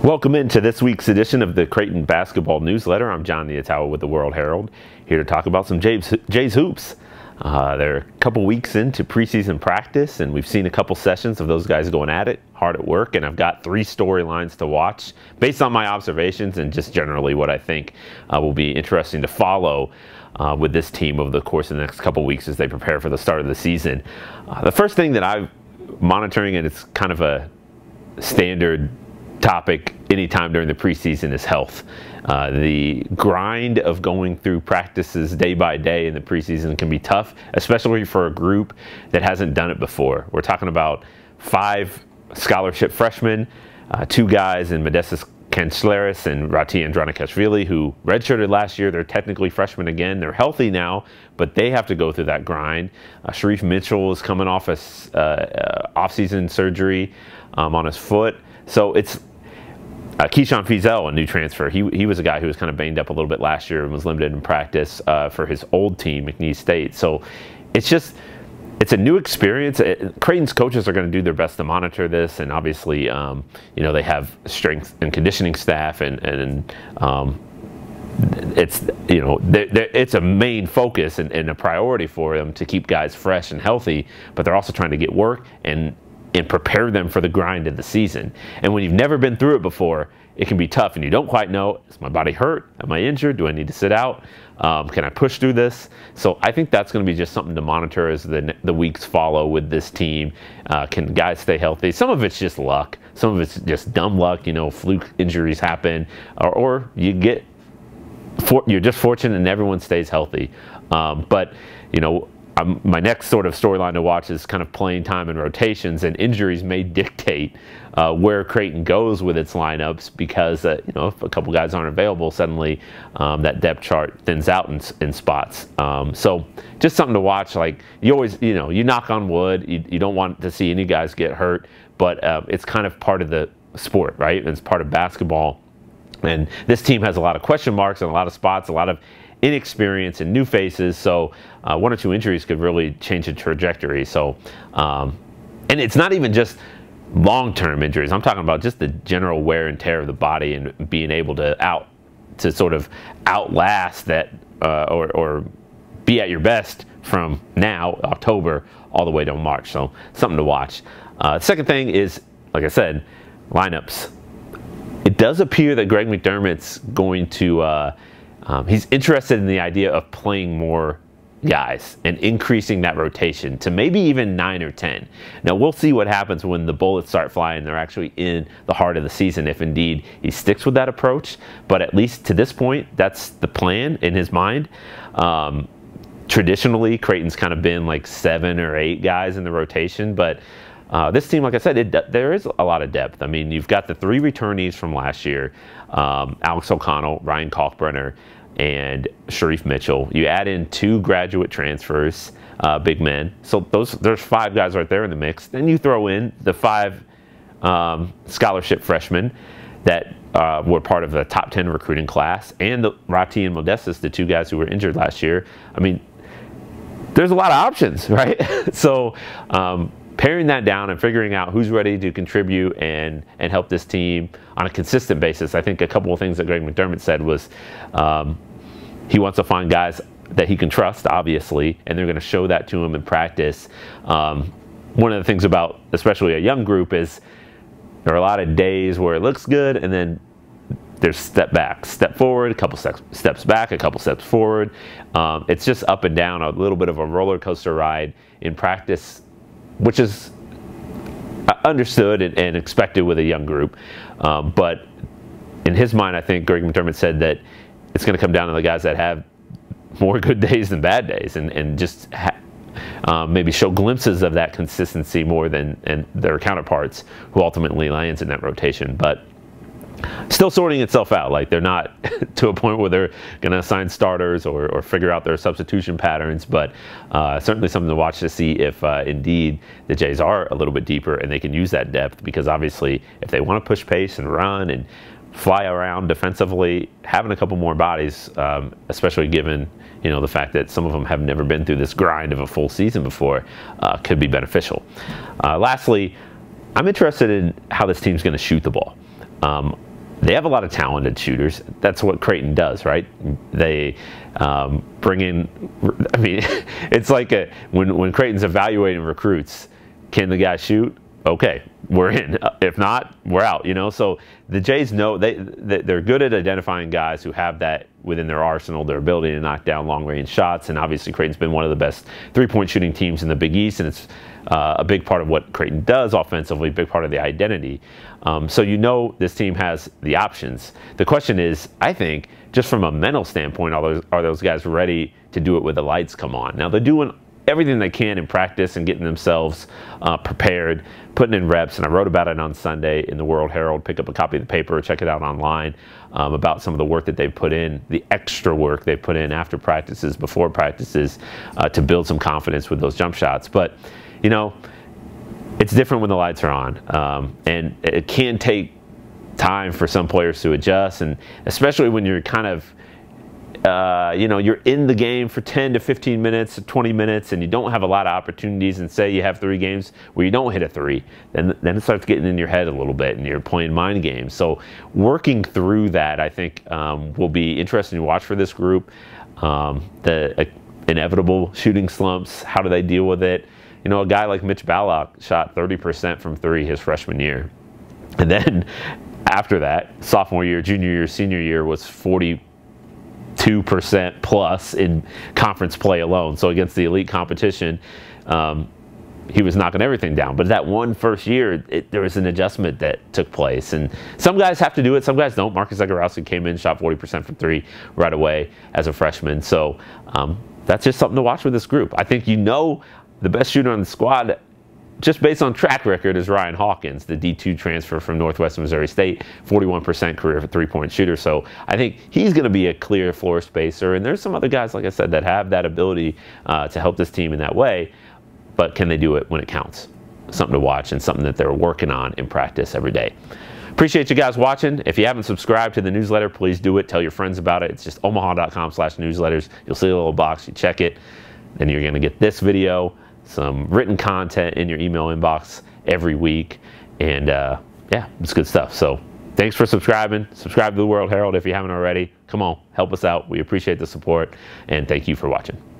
Welcome into this week's edition of the Creighton Basketball Newsletter. I'm Jon Nyatawa with the World-Herald, here to talk about some Jays hoops. They're a couple weeks into preseason practice, and we've seen a couple sessions of those guys going at it, hard at work, and I've got 3 storylines to watch based on my observations and just generally what I think will be interesting to follow with this team over the course of the next couple weeks as they prepare for the start of the season. The first thing that I'm monitoring, and it's kind of a standard topic anytime during the preseason, is health. The grind of going through practices day by day in the preseason can be tough, especially for a group that hasn't done it before. We're talking about 5 scholarship freshmen, 2 guys in Modestas Kanchleris and Rati Andronikashvili who redshirted last year. They're technically freshmen again. They're healthy now, but they have to go through that grind. Sharif Mitchell is coming off a off-season surgery on his foot. So it's Keyshawn Feazell, a new transfer. He was a guy who was kind of banged up a little bit last year and was limited in practice for his old team, McNeese State. So it's a new experience. Creighton's coaches are going to do their best to monitor this, and obviously, they have strength and conditioning staff, and it's a main focus and a priority for them to keep guys fresh and healthy. But they're also trying to get work and prepare them for the grind of the season. And when you've never been through it before, it can be tough, and you don't quite know, is my body hurt? Am I injured? Do I need to sit out? Can I push through this? So I think that's going to be just something to monitor as the weeks follow with this team. Can guys stay healthy? Some of it's just luck. Some of it's just dumb luck. Fluke injuries happen, or you're just fortunate and everyone stays healthy. My next sort of storyline to watch is kind of playing time and rotations, and injuries may dictate where Creighton goes with its lineups, because if a couple guys aren't available, suddenly that depth chart thins out in spots. So just something to watch. Like, you always, you knock on wood. You don't want to see any guys get hurt, but it's kind of part of the sport, right? It's part of basketball. And this team has a lot of question marks and a lot of spots, a lot of inexperience and new faces, so 1 or 2 injuries could really change the trajectory. So, and it's not even just long-term injuries. I'm talking about just the general wear and tear of the body and being able to sort of outlast that or be at your best from now, October, all the way to March. So something to watch. The second thing is, like I said, lineups. It does appear that Greg McDermott's going to he's interested in the idea of playing more guys and increasing that rotation to maybe even 9 or 10. Now, we'll see what happens when the bullets start flying. They're actually in the heart of the season, if indeed he sticks with that approach. But at least to this point, that's the plan in his mind. Traditionally, Creighton's kind of been like 7 or 8 guys in the rotation, but this team, like I said, there is a lot of depth. I mean, you've got the 3 returnees from last year, Alex O'Connell, Ryan Kalkbrenner, and Sharif Mitchell. You add in 2 graduate transfers, big men. So there's 5 guys right there in the mix. Then you throw in the 5 scholarship freshmen that were part of the top 10 recruiting class, and the Rati and Modestas, the 2 guys who were injured last year. I mean, there's a lot of options, right? So paring that down and figuring out who's ready to contribute and help this team on a consistent basis. I think a couple of things that Greg McDermott said was he wants to find guys that he can trust, obviously, and they're going to show that to him in practice. One of the things about especially a young group is there are a lot of days where it looks good, and then there's step back, step forward, a couple steps back, a couple steps forward. It's just up and down, a little bit of a roller coaster ride in practice, which is understood and expected with a young group. But in his mind, I think Greg McDermott said that it's going to come down to the guys that have more good days than bad days, and just maybe show glimpses of that consistency more than their counterparts who ultimately lands in that rotation. But still sorting itself out. Like, they're not to a point where they're going to assign starters or figure out their substitution patterns, but certainly something to watch to see if indeed the Jays are a little bit deeper and they can use that depth, because obviously if they want to push pace and run and fly around defensively, having a couple more bodies, especially given the fact that some of them have never been through this grind of a full season before, could be beneficial. Lastly, I'm interested in how this team's going to shoot the ball. they have a lot of talented shooters. That's what Creighton does, right? They bring in, I mean, it's like when Creighton's evaluating recruits, can the guy shoot? Okay, we're in. If not, we're out, you know? So the Jays know they're good at identifying guys who have that within their arsenal, their ability to knock down long-range shots. And obviously Creighton's been one of the best three-point shooting teams in the Big East, and it's a big part of what Creighton does offensively, big part of the identity. So you know this team has the options. The question is, I think, just from a mental standpoint, are those guys ready to do it when the lights come on? Now, they're doing everything they can in practice and getting themselves prepared, putting in reps, and I wrote about it on Sunday in the World-Herald. Pick up a copy of the paper, check it out online, about some of the work that they've put in, the extra work they've put in after practices, before practices, to build some confidence with those jump shots. But, you know, it's different when the lights are on, and it can take time for some players to adjust, and especially when you're kind of you know, you're in the game for 10 to 15 minutes, 20 minutes, and you don't have a lot of opportunities, and say you have 3 games where you don't hit a 3, then it starts getting in your head a little bit, and you're playing mind games. So working through that, I think, will be interesting to watch for this group. The inevitable shooting slumps, how do they deal with it? You know, a guy like Mitch Ballock shot 30% from 3 his freshman year. And then after that, sophomore year, junior year, senior year was 42% plus in conference play alone. So against the elite competition, he was knocking everything down. But that one first year, there was an adjustment that took place. And some guys have to do it, some guys don't. Marcus Zagorowski came in, shot 40% from 3 right away as a freshman. So that's just something to watch with this group. I think, you know, the best shooter on the squad, just based on track record, is Ryan Hawkins, the D2 transfer from Northwestern Missouri State, 41% career for three-point shooter. So I think he's going to be a clear floor spacer. And there's some other guys, like I said, that have that ability to help this team in that way. But can they do it when it counts? Something to watch, and something that they're working on in practice every day. Appreciate you guys watching. If you haven't subscribed to the newsletter, please do it. Tell your friends about it. It's just omaha.com/newsletters. You'll see a little box. You check it. Then you're going to get this video, some written content in your email inbox every week, and yeah, it's good stuff. So thanks for subscribing. Subscribe to the World-Herald if you haven't already. Come on, help us out. We appreciate the support, and thank you for watching.